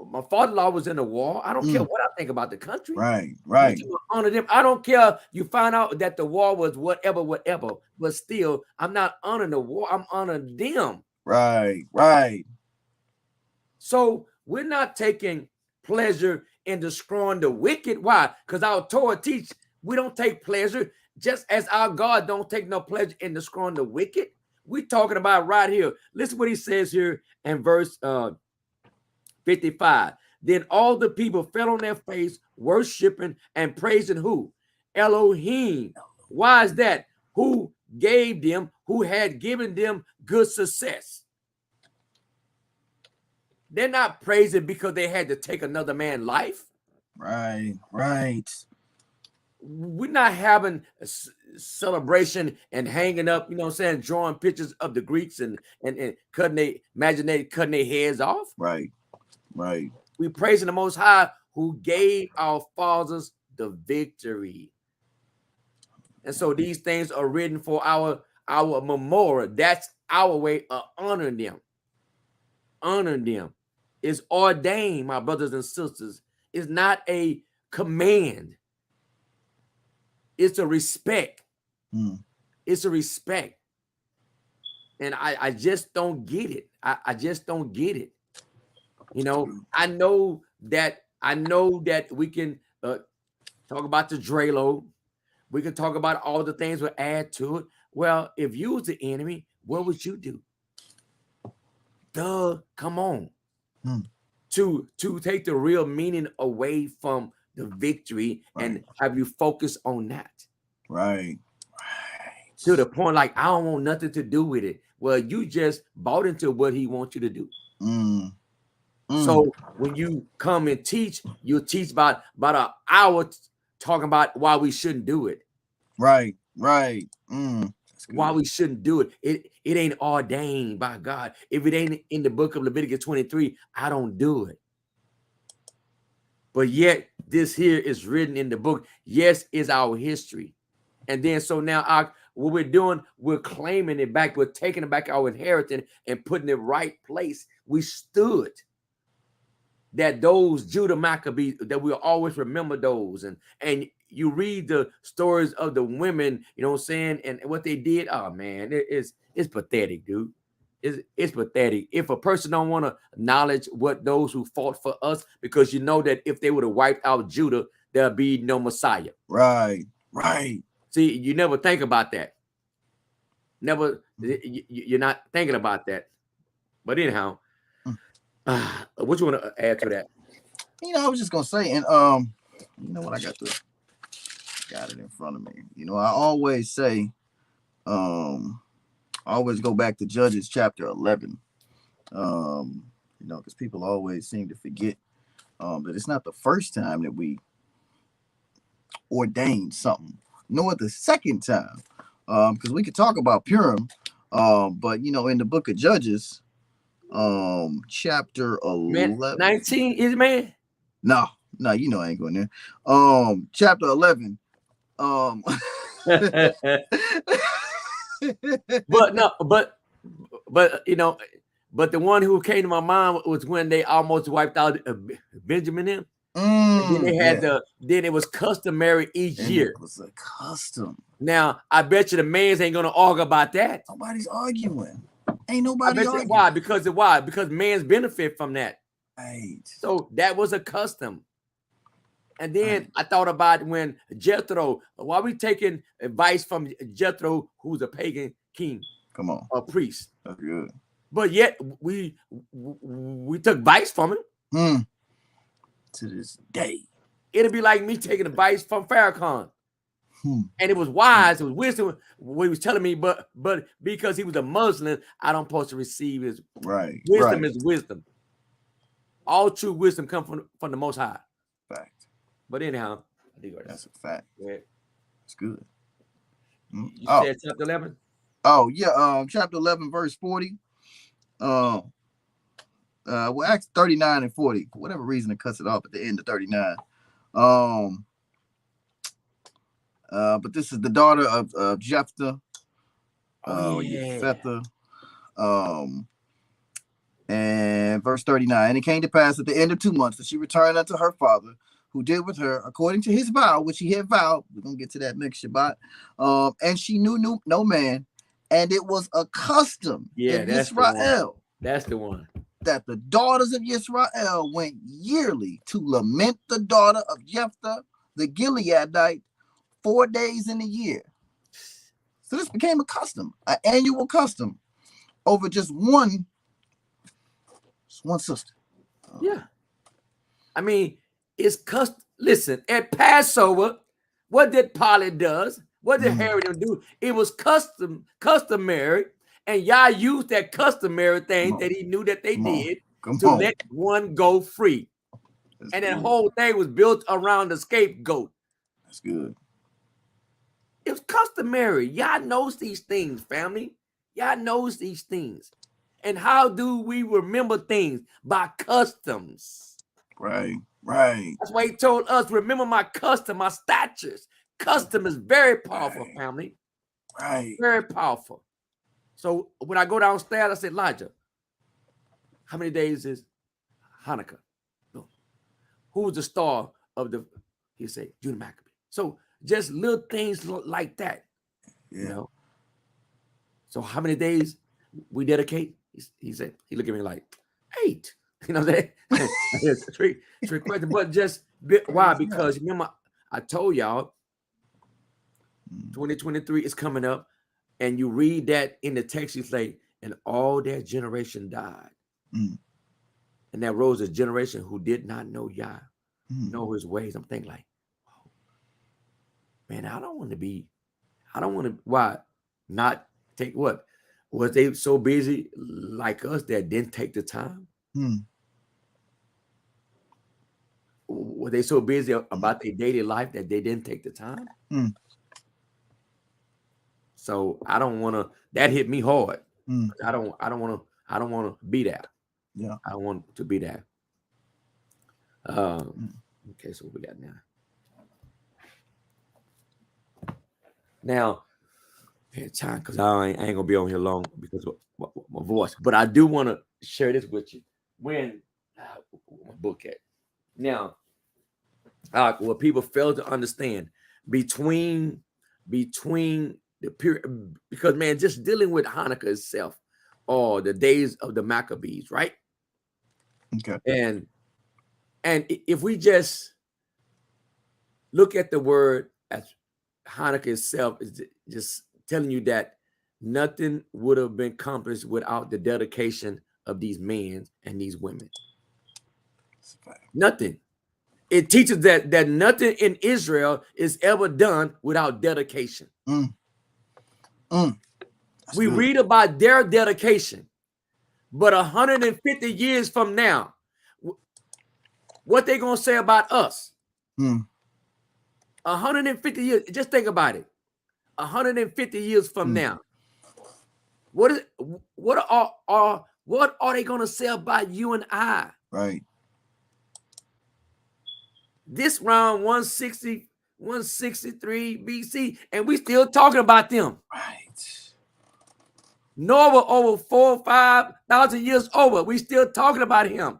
my father-in-law was in a war. I don't care what I think about the country. Right. Honor them. I don't care. You find out that the war was whatever, but still, I'm not honoring the war. I'm honoring them. Right. So we're not taking pleasure in destroying the wicked. Why? Because our Torah teach we don't take pleasure, just as our God don't take no pleasure in destroying the wicked. We're talking about right here. Listen what he says here in verse 55. Then all the people fell on their face, worshiping and praising who? Elohim. Why is that? Who gave them, who had given them good success. They're not praising because they had to take another man's life. Right. We're not having a celebration and hanging up, you know what I'm saying, drawing pictures of the Greeks and cutting their heads off. Right. We praising the Most High who gave our fathers the victory. And so these things are written for our memorial. That's our way of honoring them. Honoring them is ordained, my brothers and sisters. It's not a command. It's a respect. It's a respect. And I just don't get it. I just don't get it. You know, I know that we can talk about the Drelo. We can talk about all the things we'll add to it. Well, if you was the enemy, what would you do? Come on. To take the real meaning away from the victory and have you focus on that. Right. To the point like, I don't want nothing to do with it. Well, you just bought into what he wants you to do. So when you come and teach, you'll teach about an hour talking about why we shouldn't do it. Right. Why we shouldn't do it. It ain't ordained by God. If it ain't in the book of Leviticus 23, I don't do it. But yet this here is written in the book. Yes, is our history. And then so now what we're doing, we're claiming it back. We're taking it back, our inheritance, and putting it right place. We stood that those Judah Maccabees, that we'll always remember those. And you read the stories of the women, you know what I'm saying, and what they did. Oh man, it's pathetic, dude. It's pathetic. If a person don't want to acknowledge what those who fought for us, because you know that if they would have wiped out Judah, there'll be no Messiah. Right. See, you never think about that. Never, you're not thinking about that. But anyhow, what you want to add to that? You know, I was just gonna say, and you know what, I got it in front of me. You know, I always say, I always go back to Judges chapter 11. You know, because people always seem to forget that it's not the first time that we ordained something, nor the second time. Because we could talk about Purim, but you know, in the book of Judges, chapter 11, 19 is man. No, you know I ain't going there. Chapter 11. but you know, but the one who came to my mind was when they almost wiped out Benjamin. And then they had then it was customary each year. It was a custom. Now I bet you the mans ain't gonna argue about that. Nobody's arguing. Ain't nobody arguing. Why? Because mans benefit from that. Right. So that was a custom. And then I thought about when Jethro, why we taking advice from Jethro, who's a pagan king? Come on. A priest. That's good. But yet we took advice from him. To this day. It'll be like me taking advice from Farrakhan. And it was wise, it was wisdom what he was telling me, but because he was a Muslim, I don't supposed to receive his wisdom is wisdom. All true wisdom comes from the Most High. Fact. But anyhow, that's a fact. Yeah. It's good. You said chapter 11? Oh, yeah. Chapter 11, verse 40. well, actually 39 and 40. For whatever reason, it cuts it off at the end of 39. But this is the daughter of Jephthah. Jephthah. And verse 39. And it came to pass at the end of 2 months that she returned unto her father, who did with her according to his vow, which he had vowed. We're gonna get to that next Shabbat. And she knew no man, and it was a custom in Israel. That's the one. That the daughters of Israel went yearly to lament the daughter of Jephthah, the Gileadite, 4 days in a year. So this became a custom, an annual custom, over just one sister. Yeah. I mean, it's custom. Listen, at Passover, what did Polly does? What did Herod do? It was customary, and Yah used that customary thing that he knew that they did to let one go free. And that whole thing was built around the scapegoat. That's good. It was customary. Yah knows these things, family. Yah knows these things. And how do we remember things? By customs. Right. That's why he told us, remember my custom, my statutes. Custom is very powerful, family. Right. Very powerful. So when I go downstairs, I say, Elijah, how many days is Hanukkah? No. Who's the star of the, he say, Judah Maccabee. So just little things like that. Yeah. You know? So how many days we dedicate? He said, he looked at me like 8. You know what I'm saying? It's a trick question. But just why? Because remember, I told y'all 2023 is coming up, and you read that in the text, you say, and all that generation died. And there rose a generation who did not know Yah, know his ways. I'm thinking like, oh, man, I don't want to, why? Not take what? Was they so busy like us that didn't take the time? Were they so busy about their daily life that they didn't take the time? So I don't want to. That hit me hard. I don't want to be there. Yeah. I don't want to be there. Okay, so what we got now? Now, time, because I ain't gonna be on here long because of my voice. But I do want to share this with you. When my book at now, what people fail to understand between the period, because man, just dealing with Hanukkah itself, or the days of the Maccabees, right? Okay. And if we just look at the word as Hanukkah itself, is just telling you that nothing would have been accomplished without the dedication of these men and these women. Nothing. It teaches that nothing in Israel is ever done without dedication. We read about their dedication, but 150 years from now, what they gonna say about us? 150 years. Just think about it. 150 years from now, what are they gonna say about you and I? Right. This round 160, 163 BC, and we still talking about them. Right. Noah over 4,000 or 5,000 years over, we still talking about him.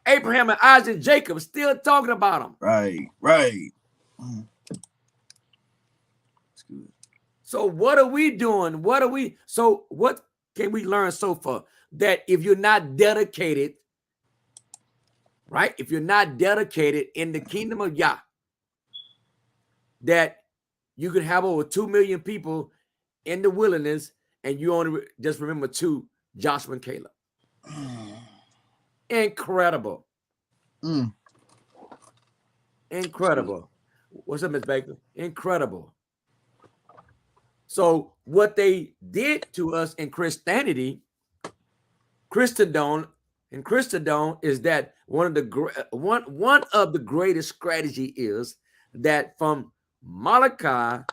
Abraham and Isaac and Jacob still talking about him. Right. That's good. So what are we doing? So what can we learn so far? That if you're not dedicated, right? If you're not dedicated in the kingdom of Yah, that you could have over 2 million people in the wilderness, and you only just remember 2, Joshua and Caleb. Incredible. Incredible. What's up, Ms. Baker? Incredible. So what they did to us in Christendom is that one of the greatest strategy is that from Malachi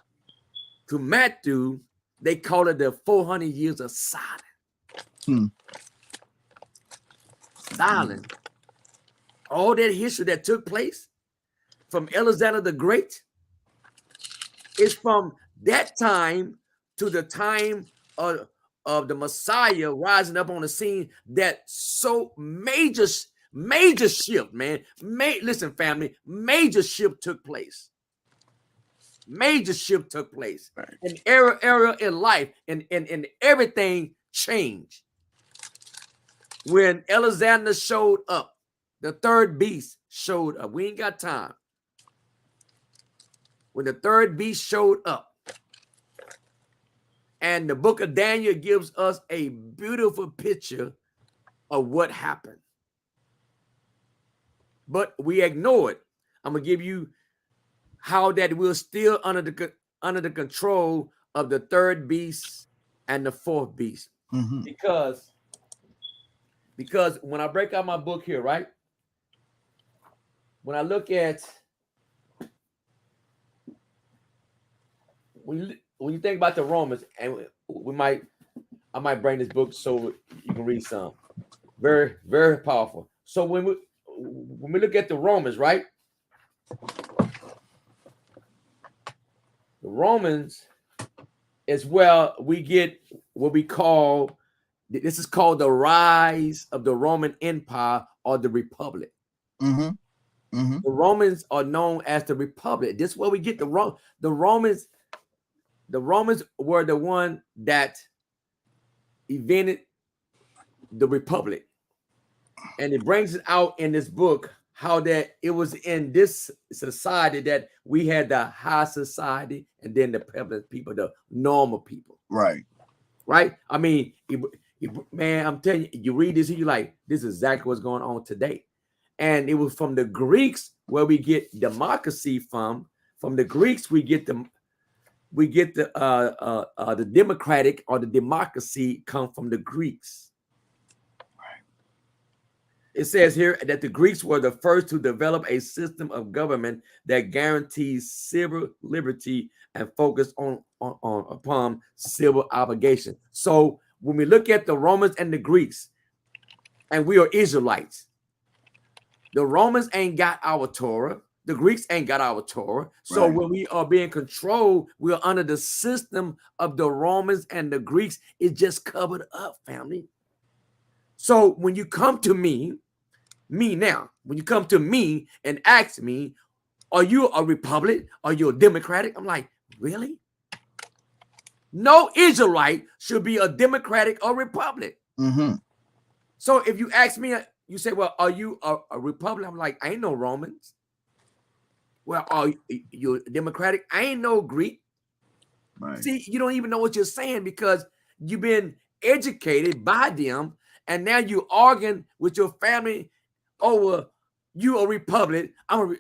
to Matthew, they call it the 400 years of silence. silent. All that history that took place from Alexander the Great is from that time to the time of the Messiah rising up on the scene. That so major shift, man. Listen, family, major shift took place. Major shift took place. Right. An era in life, and everything changed. When Alexander showed up, the third beast showed up. We ain't got time. When the third beast showed up, and the book of Daniel gives us a beautiful picture of what happened. But we ignore it. I'm going to give you how that we're still under the control of the third beast and the fourth beast. Mm-hmm. Because when I break out my book here, right? When I look at, when you think about the Romans, and I might bring this book so you can read some. Very, very powerful. So when we look at the Romans, right? The Romans is where we get what we call, this is called the rise of the Roman Empire or the Republic. Mm-hmm. Mm-hmm. The Romans are known as the Republic. This is where we get the Romans. The Romans were the one that invented the Republic. And it brings it out in this book how that it was in this society that we had the high society and then the peasant people, the normal people. Right. Right? I mean, man, I'm telling you, you read this and you're like, this is exactly what's going on today. And it was from the Greeks where we get democracy from. From the Greeks, we get the democratic or the democracy come from the Greeks. Right. It says here that the Greeks were the first to develop a system of government that guarantees civil liberty and focus upon civil obligation. So when we look at the Romans and the Greeks, and we are Israelites, the Romans ain't got our Torah. The Greeks ain't got our Torah. So when we are being controlled, we are under the system of the Romans and the Greeks. It's just covered up, family. So when you come to me now, when you come to me and ask me, are you a Republic? Are you a Democratic? I'm like, really? No Israelite should be a Democratic or Republic. Mm-hmm. So if you ask me, you say, well, are you a Republic? I'm like, I ain't no Romans. Well, are you Democratic? I ain't no Greek. Right. See, you don't even know what you're saying because you've been educated by them, and now you're arguing with your family over you a Republic. And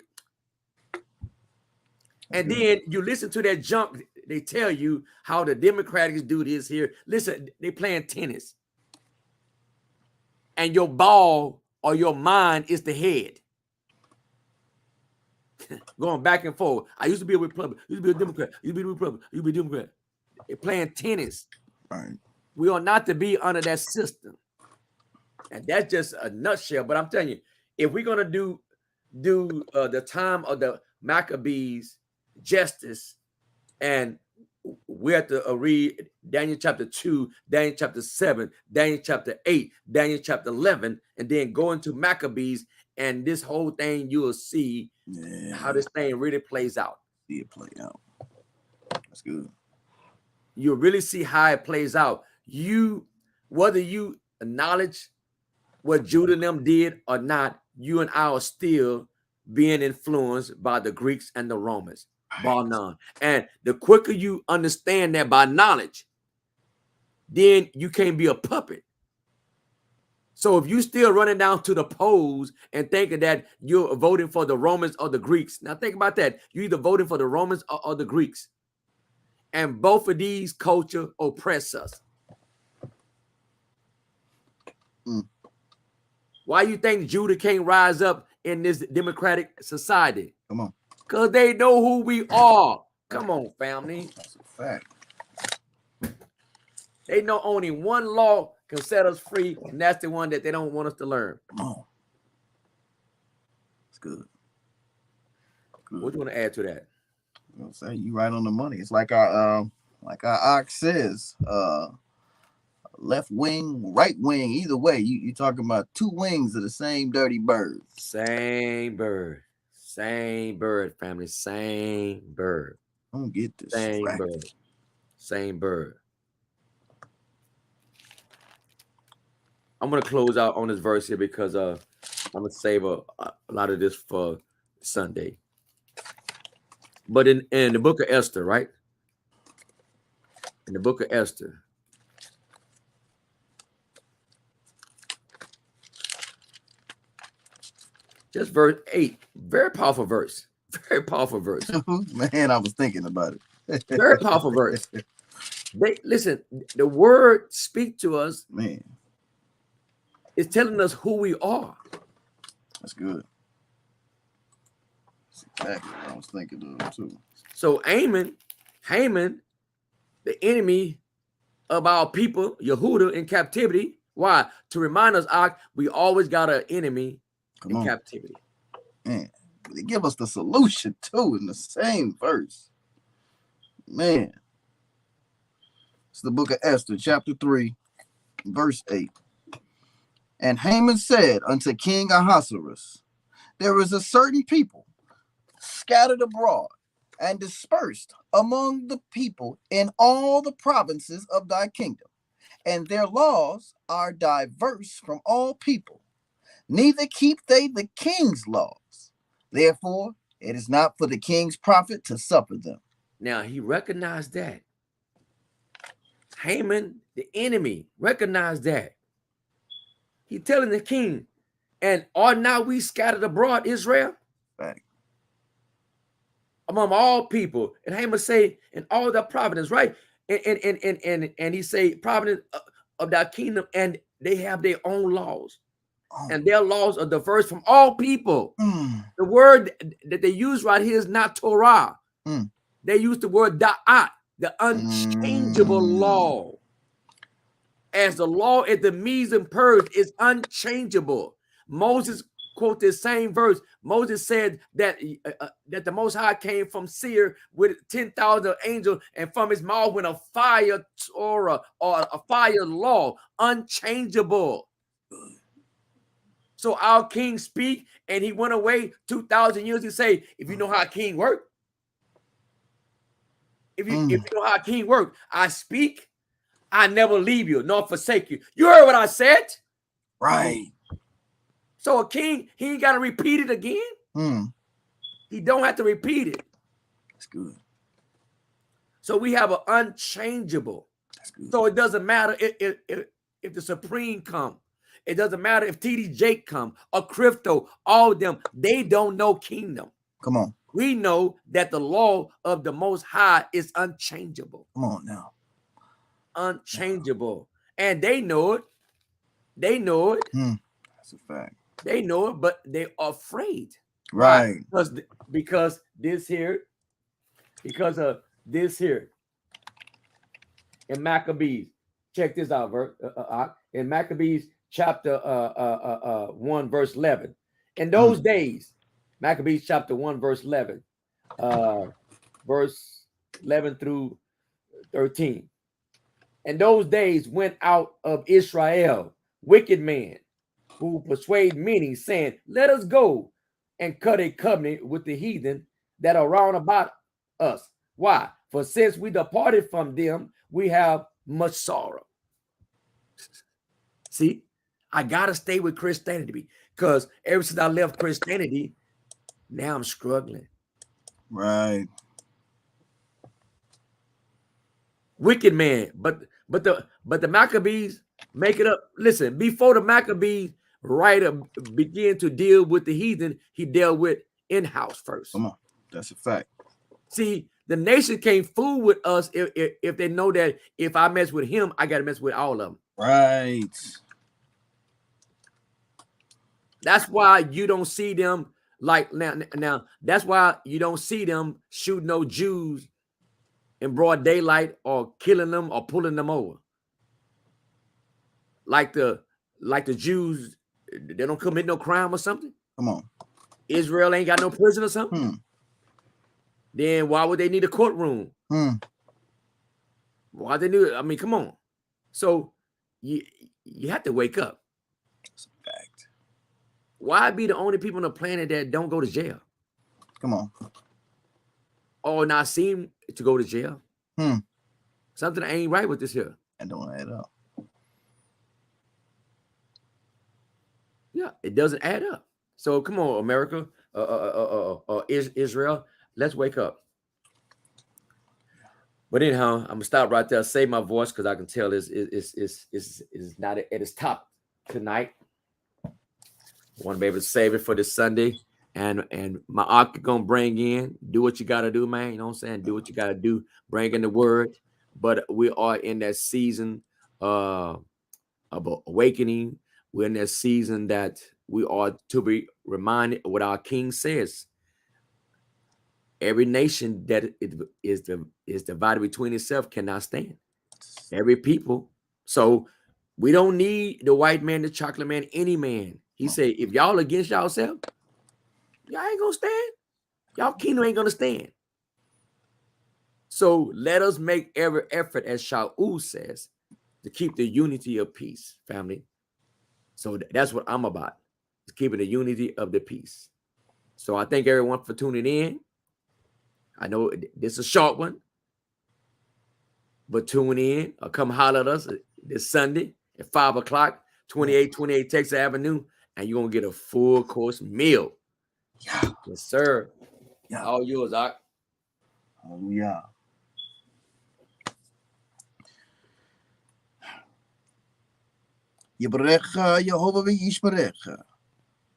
then you listen to that junk. They tell you how the Democrats do this here. Listen, they playing tennis. And your ball or your mind is the head. Going back and forth. I used to be a Republican. Used to be a Democrat. Used to be a Republican. Used to be a Democrat. They're playing tennis. Right. We are not to be under that system. And that's just a nutshell. But I'm telling you, if we're going to do the time of the Maccabees justice, and we have to read Daniel chapter 2, Daniel chapter 7, Daniel chapter 8, Daniel chapter 11, and then go into Maccabees, and this whole thing you will see how this thing really plays out. See it play out. That's good. You'll really see how it plays out. Whether you acknowledge what Judah and them did or not, you and I are still being influenced by the Greeks and the Romans, bar none. And the quicker you understand that by knowledge, then you can't be a puppet. So if you still running down to the polls and thinking that you're voting for the Romans or the Greeks, now think about that. You're either voting for the Romans or the Greeks. And both of these cultures oppress us. Why you think Judah can't rise up in this democratic society? Come on. Because they know who we are. Come on, family. That's a fact. They know only one law can set us free, and that's the one that they don't want us to learn. Come on. It's good. What do you want to add to that? I'll say you right on the money. It's like our ox says, left wing, right wing, either way. You talking about two wings of the same dirty bird. Same bird. Same bird, family. Same bird. I don't get this. Same bird. Same bird. I'm gonna close out on this verse here because I'm gonna save a lot of this for Sunday. But in the book of Esther, right? In the book of Esther, just verse 8, very powerful verse. Very powerful verse. Man, I was thinking about it. Very powerful verse. Listen, the word speak to us. Man, it's telling us who we are. That's good. That's exactly what I was thinking of too. So Haman, the enemy of our people, Yehuda, in captivity. Why? To remind us, we always got an enemy in captivity. Man, they give us the solution too in the same verse. Man. It's the book of Esther, chapter 3, verse 8. And Haman said unto King Ahasuerus, there is a certain people scattered abroad and dispersed among the people in all the provinces of thy kingdom, and their laws are diverse from all people, neither keep they the king's laws. Therefore, it is not for the king's profit to suffer them. Now, he recognized that. Haman, the enemy, recognized that. He telling the king, and are not we scattered abroad, Israel? Right. Among all people. And Haman say, in all the providence, right? And he say, providence of thy kingdom, and they have their own laws. And their laws are diverse from all people. The word that they use right here is not Torah. They use the word da'at, the unchangeable law. As the law at the Medes and Persians is unchangeable. Moses quote this same verse. Moses said that that the Most High came from Seir with 10,000 angels, and from his mouth went a fire Torah or a fire law, unchangeable. So our king speak, and he went away 2,000 years. He say, if you know how a king work, if you know how a king work, I speak, I never leave you nor forsake you. You heard what I said? Right. So a king, he ain't got to repeat it again. He don't have to repeat it. That's good. So we have an unchangeable. That's good. So it doesn't matter if the Supreme come. It doesn't matter if TD Jake come or Crypto, all of them, they don't know kingdom. Come on. We know that the law of the Most High is unchangeable. Come on now. Unchangeable. And they know it. They know it. That's a fact. They know it, but they're afraid. Right. Because this here, because of this here. In Maccabees, check this out, in Maccabees chapter 1, verse 11. In those days, Maccabees chapter 1, verse 11, verse 11 through 13. In those days went out of Israel wicked men who persuade many, saying, let us go and cut a covenant with the heathen that are round about us. Why? For since we departed from them, we have much sorrow. See, I got to stay with Christianity because ever since I left Christianity, now I'm struggling. Right. Wicked man, but the Maccabees make it up. Listen, before the Maccabees writer began to deal with the heathen, he dealt with in-house first. Come on, that's a fact. See, the nation can't fool with us if they know that if I mess with him, I got to mess with all of them. Right. That's why you don't see them like now. That's why you don't see them shoot no Jews in broad daylight or killing them or pulling them over. like the Jews, they don't commit no crime or something? Come on. Israel ain't got no prison or something? Then why would they need a courtroom? Why they do it? I mean, come on. So you have to wake up. That's a fact. Why be the only people on the planet that don't go to jail? Come on. Or not seem to go to jail? Something ain't right with this here. And don't add up. Yeah, it doesn't add up. So come on, America, Israel, let's wake up. But anyhow, I'm gonna stop right there. Save my voice because I can tell it's not at its top tonight. I want to be able to save it for this Sunday. And my arc gonna bring in, do what you gotta do, man. You know what I'm saying? Do what you gotta do, bring in the word. But we are in that season of awakening. We're in that season that we are to be reminded of what our King says. Every nation that is divided between itself cannot stand. Every people. So we don't need the white man, the chocolate man, any man. He said, if y'all against yourself, y'all ain't gonna stand. Y'all kingdom ain't gonna stand. So let us make every effort, as Shaul says, to keep the unity of peace, family. So that's what I'm about, is keeping the unity of the peace. So I thank everyone for tuning in. I know this is a short one, but tune in or come holler at us this Sunday at 5 o'clock, 2828 Texas Avenue, and you're going to get a full course meal. Yeah. Yes, sir. Yeah. All yours, Doc. Hallelujah. Yibrecha Yehovah v'yishmerecha.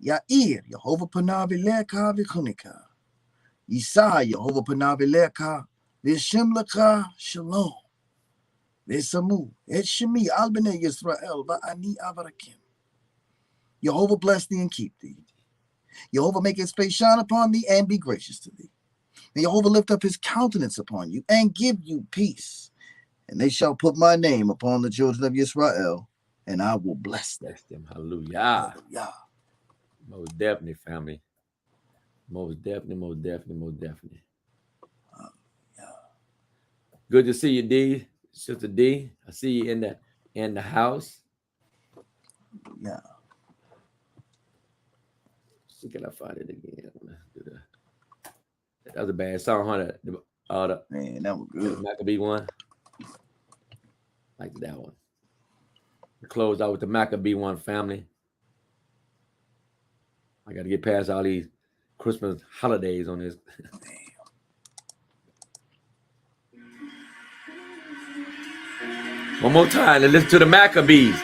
Yair Yehovah panav elecha v'chunika. Yisa Yehovah panav elecha v'shem lecha shalom. V'samu et shemi al b'nei Yisrael v'ani avarakim. Yehovah bless thee and keep thee. Yehovah make his face shine upon thee and be gracious to thee. And Yehovah lift up his countenance upon you and give you peace. And they shall put my name upon the children of Israel, and I will bless them. Hallelujah. Hallelujah. Most definitely, family. Most definitely. Good to see you, D. Sister D. I see you in the house. Yeah. See, can I find it again? That was a bad song, huh? Man, that was good. Maccabee one. Like that one. We closed out with the Maccabee one, family. I got to get past all these Christmas holidays on this. One more time, let's listen to the Maccabees.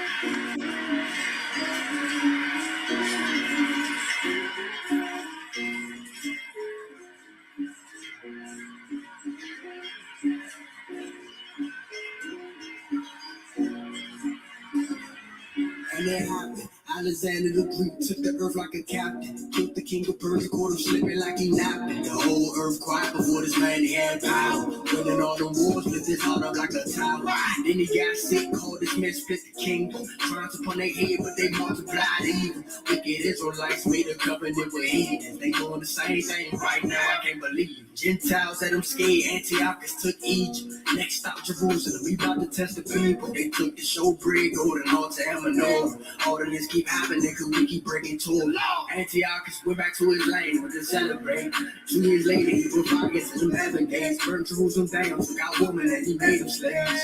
And it happened. Alexander the Greek took the earth like a captain. Killed the king of Persia, caught him slipping like he napping. The whole earth quiet before this man he had power. Winning all the wars, split his heart up like a tower. Then he got sick, called his men, split the kingdom. Trying to upon their head, but they multiplied evil. Wicked Israelites made a covenant with heathens. They doing the same thing right now, I can't believe it. Gentiles had them scared, Antiochus took Egypt. Next stop Jerusalem, we about to test the people. They took the showbread, golden altar, and menorah. All of this keep happening, cause we keep breaking to him. Antiochus went back to his lane, but to celebrate. 2 years later, he put fires to them heaven gates. Burned Jerusalem down, took out women and he made them slaves.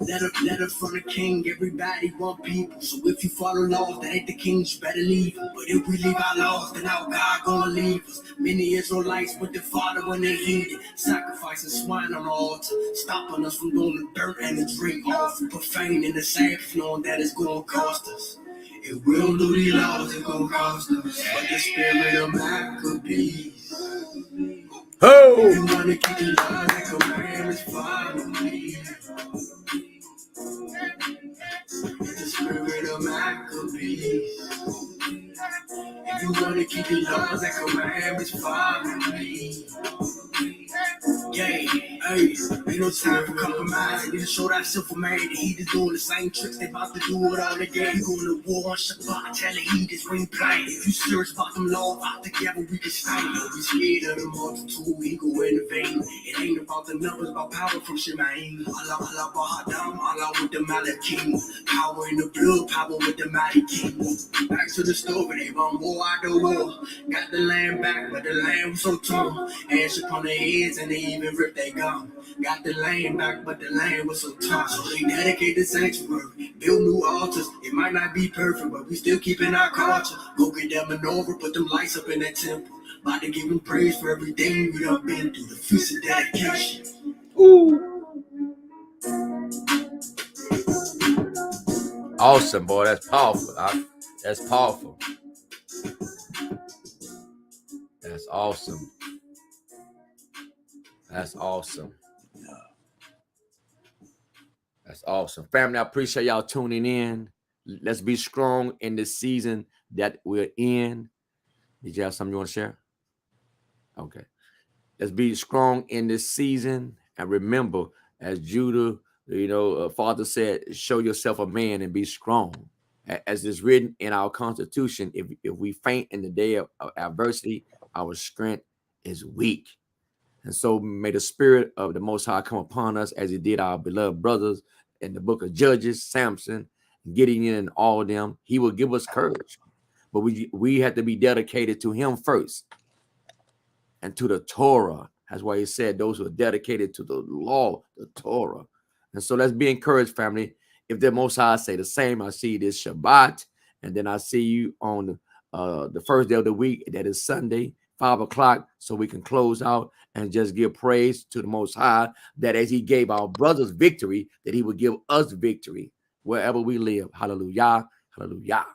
Letter from the king, everybody want people. So if you follow laws that ain't the king's, you better leave them. But if we leave our laws, then our God gonna leave us. Many Israelites with the Father when they eat it. Sacrificing swine on the altar, stopping us from doing the dirt and the drink off. Profaning the Sabbath, knowing that it's gonna cost us. If we don't do these laws, it's gonna cost us. But the spirit of Maccabees. Oh! If you wanna keep the laws and commandments, follow me. The spirit of Maccabees. If you wanna keep the laws and commandments, follow me. Yeah, Hey, ain't no time for compromise. Need to show thyself a man. The heat is doing the same tricks they about to do it all again. You going to war on Shabbat, tell the heat is ring playing. If you serious about them law, out together we can stand. Don't be scared of the multitude, he go in the vein. It ain't about the numbers, about power from Shemaim. Allah, Allah, Bahadam, Allah with the Malakim. Power in the blood, power with the mighty king. Back to the story, they run war after war. Got the land back, but the land was so torn. Ash upon their heads and they even ripped their gum. Got the land back, but the land was so tough. So they dedicate the sanctuary, build new altars. It might not be perfect, but we still keeping our culture. Go get them menorah, put them lights up in that temple. About to give them praise for everything we done been through. The feast of dedication. Ooh. Awesome, boy. That's powerful. That's powerful. That's awesome. That's awesome. That's awesome. Family, I appreciate y'all tuning in. Let's be strong in this season that we're in. Did you have something you want to share? Okay. Let's be strong in this season. And remember, as Judah, Father said, show yourself a man and be strong. As is written in our Constitution, if we faint in the day of adversity, our strength is weak. And so may the Spirit of the Most High come upon us as he did our beloved brothers in the book of Judges, Samson, Gideon, and all of them. He will give us courage. But we have to be dedicated to him first and to the Torah. That's why he said those who are dedicated to the law, the Torah. And so let's be encouraged, family. If the Most High say the same, I see this Shabbat, and then I see you on the first day of the week, that is Sunday, 5 o'clock, so we can close out and just give praise to the Most High, that as he gave our brothers victory, that he would give us victory wherever we live. Hallelujah. Hallelujah.